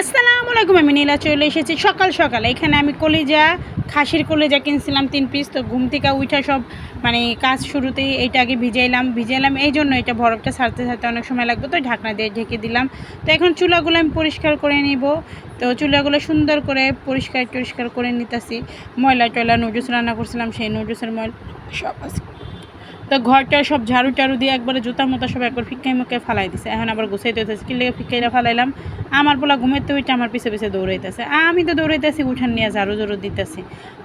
আসসালামু আলাইকুম। আমি নীলা চলে এসেছি সকাল সকাল। এখানে আমি কলিজা, খাসির কলিজা কিনছিলাম 3 পিস। তো ঘুম থেকে উঠা সব কাজ শুরুতেই এইটা আগে ভিজাইলাম এই জন্য এটা বরফটা ছাড়তে অনেক সময় লাগবে, তো ঢাকনা দিয়ে ঢেকে দিলাম। তো এখন চুলাগুলো আমি পরিষ্কার করে নিব। তো চুলাগুলো সুন্দর করে পরিষ্কার করে নিতেছি। ময়লা টয়লা নুডলস রান্না করছিলাম, সেই নুডলসের ময়লা সব আছে। তো ঘরটা সব ঝাড়ু টাড়ু দিয়ে একবারে জুতা মতো সব একবার ফিক্কাই মুখে ফালাই দিছে। এখন আবার গুছাইতে হইতেছে, কি লেগে ফিক্কাইটা ফালাইলাম। আমার পোলা ঘুমাইতে উঠে আমার পিছে পিছে দৌড়াইতেছে, আমি তো দৌড়াইতেছি উঠান নিয়ে ঝাড়ু দিতেছি।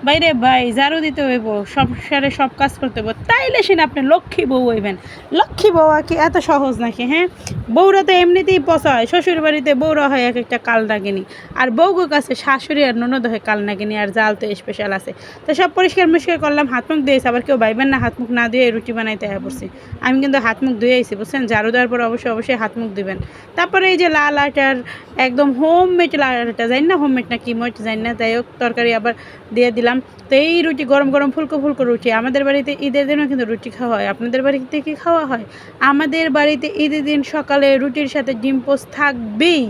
বাইরে ভাই ঝাড়ু দিতে হইব, সব সারে সব কাজ করতে হইব, তাইলে সেন আপনি লক্ষ্মী বউ হইবেন। লক্ষ্মী বউ কি এত সহজ নাকি? হ্যাঁ, বউরা তো এমনিতেই পচা হয়। শ্বশুর বাড়িতে বউরা হয় এক একটা কাল নাগিনি, আর বউগো কাছে শাশুড়ি আর ননদ হয় কাল নাগিনি, আর জাল তো স্পেশাল আছে। তো সব পরিষ্কার করলাম, হাত মুখ দিয়েছি। আবার কেউ ভাইবেন না হাত মুখ না দিয়ে রুটি বানাইতে পড়ছি। আমি কিন্তু হাত মুখ ধুয়ে আইছি, বুঝছেন? ঝাড়ু দেওয়ার পর অবশ্যই হাত মুখ দিবেন। তারপরে এই যে লাল আটার একদম হোমমেড লাল আটা, জানি না হোমমেড না কি মোট জানি না, যাই হোক তরকারি আবার দিয়ে দিলাম। তো এই রুটি গরম গরম ফুলকো ফুলকো রুটি। আমাদের বাড়িতে ঈদের দিনও কিন্তু রুটি খাওয়া হয়। আপনাদের বাড়িতে কি খাওয়া হয়? আমাদের বাড়িতে ঈদের দিন সকালে রুটির সাথে ডিম পোস্ট থাকবেই,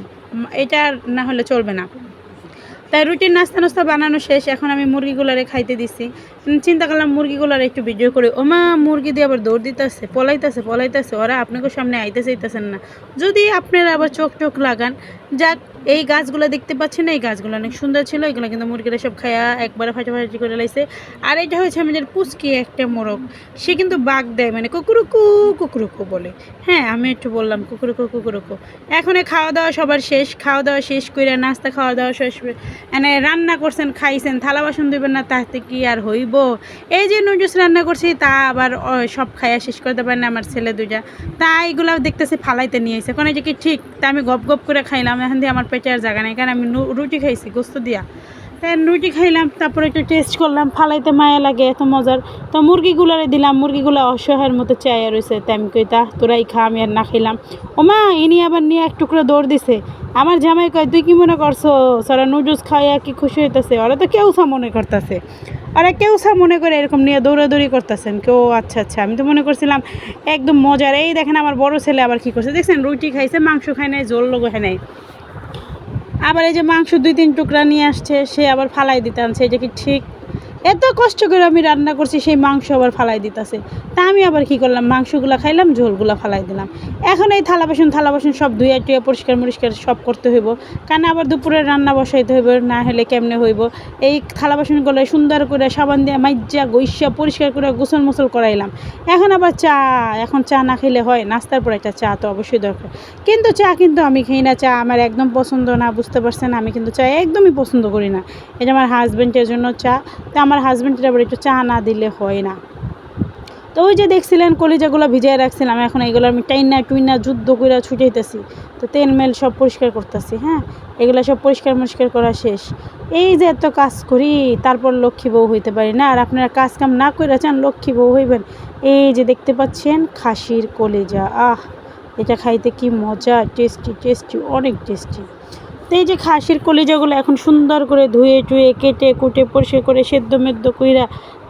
এটা না হলে চলবে না। তাই রুটির নাস্তা বানানো শেষ। এখন আমি মুরগিগুলারে খাইতে দিছি। চিন্তা করলাম মুরগিগুলার একটু ভিডিও করে। ওমা, মুরগি দিয়ে আবার দৌড় দিতেছে, পলাইতেছে। ওরা আপনাকে সামনে আইতেছেন না। যদি আপনারা আবার চোখ লাগান। যাক, এই গাছগুলো দেখতে পাচ্ছেন, এই গাছগুলো অনেক সুন্দর ছিল। এগুলো কিন্তু মুরগিরা সব খায়া একবারে ফাটাফাটি করে লাইছে। আর এটা হচ্ছে আমাদের পুচকি একটা মোরগ। সে কিন্তু বাঘ দেয়, কুকুরুকু বলে। হ্যাঁ, আমি একটু বললাম কুকুরুকু। এখন খাওয়া দাওয়া সবার শেষ। খাওয়া দাওয়া শেষ করে নাস্তা খাওয়া দাওয়া শেষ, রান্না করছেন, খাইছেন, থালা বাসন দিবেন না, তাতে কি আর হইব? এই যে নুডলস রান্না করছি, তা আবার সব খাইয়া শেষ করতে পারে না আমার ছেলে দুইটা। তা এইগুলো দেখতেছি ফালাইতে নিয়ে এসে, কোনো যে কি ঠিক। তা আমি গপ করে খাইলাম। এখন দিয়ে আমার পেটে আর জায়গা নেই, কারণ আমি রুটি খাইছি গোস্ত দিয়া। তাই রুটি খাইলাম, তারপরে একটু টেস্ট করলাম। ফালাইতে মায়া লাগে, এত মজার। তো মুরগিগুলারে দিলাম। মুরগিগুলো অসহায়ের মতো চাইয়া রয়েছে। তাই আমি কইতা তোরাই খা, আমি আর না খাইলাম। ওমা, ইনি আবার নিয়ে এক টুকরো দৌড় দিছে। আমার জামাই কয়, তুই কি মনে করছো ওরা নুডলস খাইয়া কি খুশি হইতেছে? ওরা তো কেউসা মনে করতেছে। ওরা কেউসা মনে করে এরকম নিয়ে দৌড়াদৌড়ি করতেছেন কেউ। আচ্ছা, আমি তো মনে করছিলাম একদম মজার। এই দেখেন আমার বড় ছেলে আবার কি করছে দেখছেন, রুটি খাইছে, মাংস খায় নাই, ঝোল লোক হয় নাই। আবার এই যে মাংস 2-3 টুকরা নিয়ে আসছে, সে আবার ফালাই দিতে আনছে। এটা কি ঠিক? এত কষ্ট করে আমি রান্না করছি, সেই মাংস আবার ফালাই দিতেছে। তা আমি আবার কি করলাম, মাংসগুলো খাইলাম, ঝোলগুলো ফালাই দিলাম। এখন এই থালা বাসন সব ধুয়ে টুয়ে পরিষ্কার সব করতে হইব, কারণ আবার দুপুরে রান্না বসাইতে হইব, না হলে কেমনে হইব। এই থালা বাসনগুলো সুন্দর করে সাবান দিয়ে মাইজা গইসা পরিষ্কার করে গোসল মোসল করাইলাম। এখন আবার এখন চা না খেলে হয়? নাস্তার পর একটা চা তো অবশ্যই দরকার। কিন্তু চা কিন্তু আমি খাই না। চা আমার একদম পছন্দ না, বুঝতে পারছেন? আমি কিন্তু চা একদমই পছন্দ করি না। এটা আমার হাজব্যান্ডের জন্য চা। তো আমার হাজব্যান্ডের আবার একটু চা না দিলে হয় না। তো ওই যে দেখছিলেন কলিজাগুলো ভিজাই রাখছিলাম, এখন এইগুলো আমি টুইনা যুদ্ধ করে ছুটাইতেছি। তো তেল মেল সব পরিষ্কার করতেছি। হ্যাঁ, এগুলো সব পরিষ্কার করা শেষ। এই যে এত কাজ করি, তারপর লক্ষ্মী বউ হইতে পারি না। আর আপনারা কাজ কাম না করে চান লক্ষ্মী বউ হইবেন? এই যে দেখতে পাচ্ছেন খাসির কলিজা, এটা খাইতে কি মজা, টেস্টি, অনেক টেস্টি। তো এই যে খাসির কলিজাগুলো এখন সুন্দর করে ধুয়ে টুয়ে কেটে কুটে পরিষ্কার করে সেদ্ধ মেদ্ধ কইরা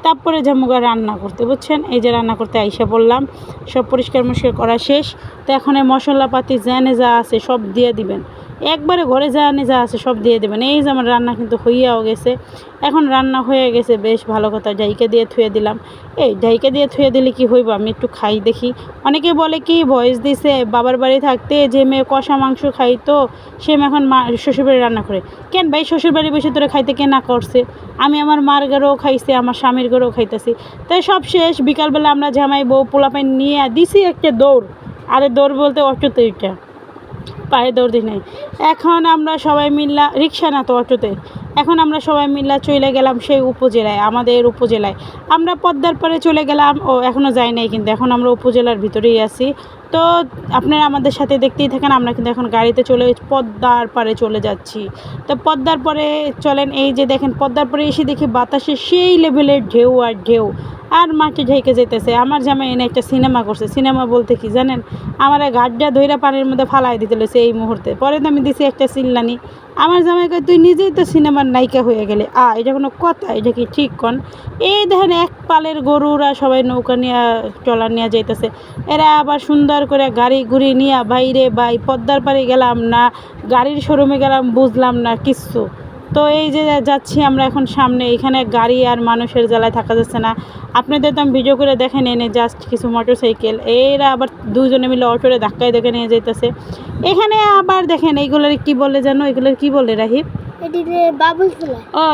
তারপরে জামুগা রান্না করতে, বুঝছেন? এই যে রান্না করতে আইসা বললাম, সব পরিষ্কার করা শেষ। তো এখন এই মশলাপাতি যা আছে সব দিয়ে দিবেন, একবারে ঘরে যা আছে সব দিয়ে দেবেন। এই যে আমার রান্না কিন্তু হইয়াও গেছে। এখন রান্না হয়ে গেছে, বেশ ভালো কথা। ডাইকে দিয়ে থুয়ে দিলাম। এই ডাইকে দিয়ে থুয়ে দিলে কি হইব? আমি একটু খাই দেখি। অনেকে বলে কি ভয়েস দিছে বাবার বাড়ি থাকতে যে মেয়ে কষা মাংস খাইতো, সে এখন শ্বশুরবাড়ি রান্না করে। কেন ভাই, শ্বশুরবাড়ি বসে তোরা খাইতে কে না করছে? আমি আমার মার ঘরেও খাইছি, আমার স্বামীর ঘরেও খাইতেছি। তাই সব শেষ। বিকালবেলা আমরা জামাই বউ পোলাপাই নিয়ে দিছি একটা দৌড়। আরে দৌড় বলতে অটোতে, ওইটা পায়ে দৌড় দিই নাই। এখন আমরা সবাই মিল্লা, রিক্সা না তো অটোতে, এখন আমরা সবাই মিল্লা চলে গেলাম সেই উপজেলায়, আমাদের উপজেলায়। আমরা পদ্মার পারে চলে গেলাম। এখনও যাই নাই, কিন্তু এখন আমরা উপজেলার ভিতরেই আছি। তো আপনারা আমাদের সাথে দেখতেই থাকেন। আমরা কিন্তু এখন গাড়িতে পদ্মার পারে চলে যাচ্ছি। তো পদ্মার পরে চলেন। এই যে দেখেন, পদ্মার পরে এসে দেখি বাতাসে সেই লেভেলের ঢেউ আর ঢেউ, আর মাটি ঢেকে যেতেছে। আমার জামাই এনে একটা সিনেমা করছে। সিনেমা বলতে কি জানেন, আমার গাড্ডা ধইরা পানির মধ্যে ফালাই দিতে লেছে এই মুহূর্তে। পরে তো আমি দিছি একটা চিল্লানি। আমার জামাই কয় তুই নিজেই তো সিনেমার নায়িকা হয়ে গেলে এটা কোনো কথা, এটা কি ঠিক কন? এই দেখেন এক পালের গরুরা সবাই নৌকা নিয়ে ট্রলার নিয়ে যাইতেছে, এরা আবার সুন্দর করে গাড়ি ঘুরি নিয়ে বাইরে বাই পদ্মার পাড়ে গেলাম না গাড়ির শোরুমে গেলাম বুঝলাম না কিচ্ছু। তো এই যে যাচ্ছি আমরা এখন সামনে, এখানে গাড়ি আর মানুষের জ্বালায় থাকা যাচ্ছে না। আপনাদের তো আমি ভিডিও করে দেখে এনে জাস্ট কিছু মোটরসাইকেল, এরা আবার দুজনে মিলে অটোরে ধাক্কায় দেখে নিয়ে যাইতেছে। এখানে আবার দেখেন এইগুলোর কি বলে জানো, এগুলোর কি বলে রাহিব?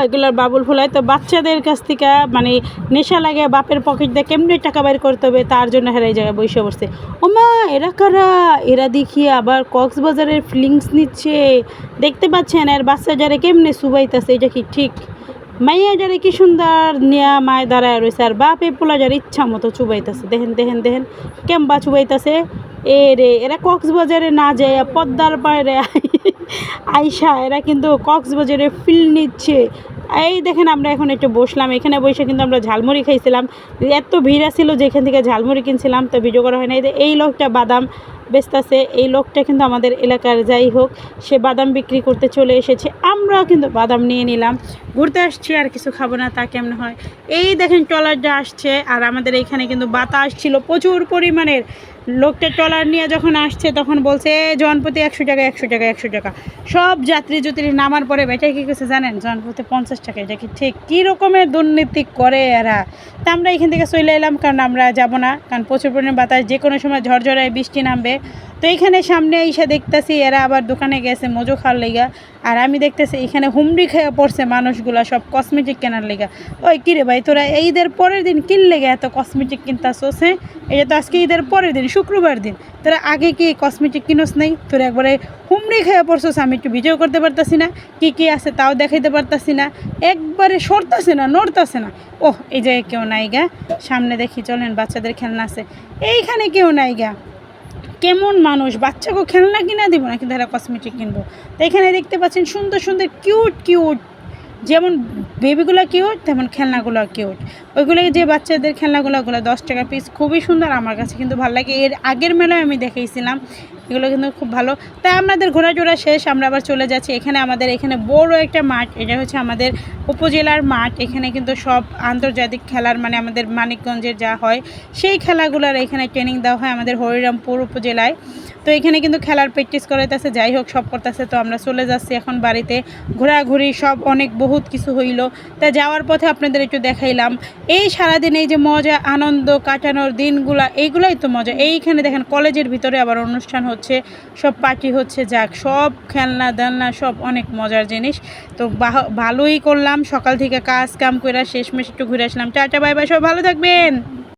এগুলোর বাবুল ফুলায়। তো বাচ্চাদের কাছ থেকে মানে নেশা লাগে, বাপের পকেট দিয়ে কেমনি টাকা বাইর করতে হবে তার জন্য হেরা এই জায়গায় বসে পড়ছে। ওমা এরা কারা? এরা দেখি আবার কক্সবাজারের ফিলিংস নিচ্ছে, দেখতে পাচ্ছেন? আর বাচ্চা যারা কেমনে সুবাইতেছে, এটা কি ঠিক? মাইয়া যারা কি সুন্দর নিয়া মায় দাঁড়ায় রয়েছে, আর বাপে পোলা যারা ইচ্ছা মতো চুবাইতেছে। দেখেন দেখেন দেখেন কেমবা চুবাইতেছে। এরা কক্সবাজারে না যায় পদ্মার পাড়ে আইসা এরা কিন্তু কক্সবাজারে ফিল নিচ্ছে। এই দেখেন আমরা এখন একটু বসলাম, এখানে বসে কিন্তু আমরা ঝালমুড়ি খাইছিলাম। এত ভিড় ছিল যেখান থেকে ঝালমুড়ি কিনছিলাম, তো ভিডিও করা হয় না। এই লোকটা বাদাম বেচতেছে, এই লোকটা কিন্তু আমাদের এলাকার, যাই হোক সে বাদাম বিক্রি করতে চলে এসেছে। আমরাও কিন্তু বাদাম নিয়ে নিলাম, ঘুরতে আসছি আর কিছু খাবো না তা কেমন হয়। এই দেখেন ট্রলারটা আসছে, আর আমাদের এইখানে কিন্তু বাতাস ছিল প্রচুর পরিমাণের। লোকটা ট্রলার নিয়ে যখন আসছে তখন বলছে জনপ্রতি 100 টাকা 100 টাকা 100 টাকা। সব যাত্রী নামার পরে বেটাই কী করছে জানেন, জনপ্রতি 50 টাকা। এটা কি ঠিক? কী রকমের দুর্নীতি করে এরা। তা আমরা এখান থেকে চলে এলাম, কারণ আমরা যাব না, কারণ প্রচুর পরিমাণে বাতাস, যে কোনো সময় ঝড়ঝড়ায় বৃষ্টি নামবে। তো এইখানে সামনে এসে দেখতেছি এরা আবার দোকানে গেছে মজু খাওয়ার লেগা, আর আমি দেখতেছি এখানে হুমড়ি খেয়ে পড়ছে মানুষগুলা সব কসমেটিক কেনার লেগা। ওই কিরে ভাই তোরা ঈদের পরের দিন কিনলে গে এত কসমেটিক কিনতাছোস? হ্যাঁ, এটা তো আজকে ঈদের পরের দিন, শুক্রবার দিন, তোরা আগে কি কসমেটিক কিনোস নাই? তোরা একবারে হুমড়ি খেয়ে পড়ছোস। আমি একটু ভিডিও করতে পারতাছি না, কি কি আছে তাও দেখাইতে পারতাছি না, একবারে সরতাছে না, নড়তাছে না। ওহ, এই জায়গায় কেউ নাই গা, সামনে দেখি চলেন বাচ্চাদের খেলনা আছে, এইখানে কেউ নাই গা। কেমন মানুষ, বাচ্চাকে খেলনা কিনা দিব না কিন্তু এরা কসমেটিক কিনবো। তো এখানে দেখতে পাচ্ছেন সুন্দর সুন্দর কিউট কিউট, যেমন বেবিগুলো কিউট তেমন খেলনাগুলো কিউট। ওইগুলো যে বাচ্চাদের খেলনাগুলো 10 টাকা পিস, খুবই সুন্দর, আমার কাছে কিন্তু ভালো লাগে। এর আগের মেলায় আমি দেখাইছিলাম, এগুলো কিন্তু খুব ভালো। তাই আমাদের ঘোরাটোরা শেষ, আমরা আবার চলে যাচ্ছি। আমাদের এখানে বড় একটা মাঠ, এটা হচ্ছে আমাদের উপজেলার মাঠ। এখানে কিন্তু সব আন্তর্জাতিক খেলার মানে আমাদের মানিকগঞ্জের যা হয় সেই খেলাগুলোর এখানে ট্রেনিং দেওয়া হয় আমাদের হরিরামপুর উপজেলায়। তো এখানে কিন্তু খেলার প্র্যাকটিস করাইতেছে, যাই হোক সব করতেছে। তো আমরা চলে যাচ্ছি এখন বাড়িতে, ঘোরাঘুরি সব অনেক বহুত কিছু হইল। তা যাওয়ার পথে আপনাদের একটু দেখাইলাম এই সারাদিন এই যে মজা আনন্দ কাটানোর দিনগুলা, এইগুলাই তো মজা। এইখানে দেখেন কলেজের ভিতরে আবার অনুষ্ঠান হচ্ছে, সব পার্টি হচ্ছে, যাক সব খেলনা দেলনা সব অনেক মজার জিনিস। তো ভালোই করলাম, সকাল থেকে কাজ কাম করে শেষমেশ একটু ঘুরে আসলাম। টাটা বাই বাই, সব ভালো থাকবেন।